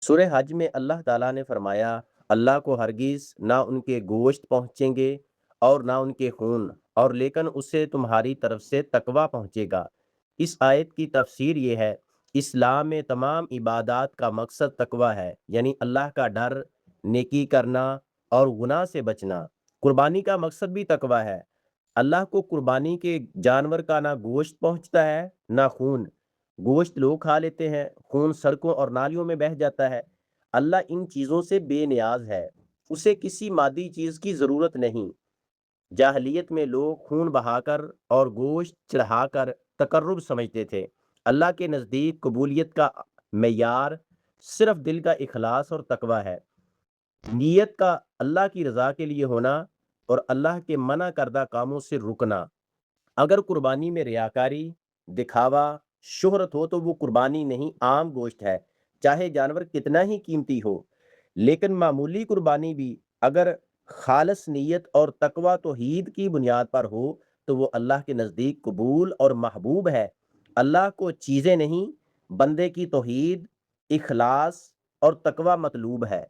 سورہ حج میں اللہ تعالیٰ نے فرمایا، اللہ کو ہرگز نہ ان کے گوشت پہنچیں گے اور نہ ان کے خون، اور لیکن اسے تمہاری طرف سے تقوی پہنچے گا۔ اس آیت کی تفسیر یہ ہے، اسلام میں تمام عبادات کا مقصد تقوی ہے، یعنی اللہ کا ڈر، نیکی کرنا اور گناہ سے بچنا۔ قربانی کا مقصد بھی تقوی ہے۔ اللہ کو قربانی کے جانور کا نہ گوشت پہنچتا ہے نہ خون۔ گوشت لوگ کھا لیتے ہیں، خون سڑکوں اور نالیوں میں بہہ جاتا ہے۔ اللہ ان چیزوں سے بے نیاز ہے، اسے کسی مادی چیز کی ضرورت نہیں۔ جاہلیت میں لوگ خون بہا کر اور گوشت چڑھا کر تقرب سمجھتے تھے۔ اللہ کے نزدیک قبولیت کا معیار صرف دل کا اخلاص اور تقوی ہے۔ نیت کا اللہ کی رضا کے لیے ہونا اور اللہ کے منع کردہ کاموں سے رکنا۔ اگر قربانی میں ریاکاری، دکھاوا، شہرت ہو تو وہ قربانی نہیں، عام گوشت ہے، چاہے جانور کتنا ہی قیمتی ہو۔ لیکن معمولی قربانی بھی اگر خالص نیت اور تقوی توحید کی بنیاد پر ہو تو وہ اللہ کے نزدیک قبول اور محبوب ہے۔ اللہ کو چیزیں نہیں، بندے کی توحید، اخلاص اور تقوی مطلوب ہے۔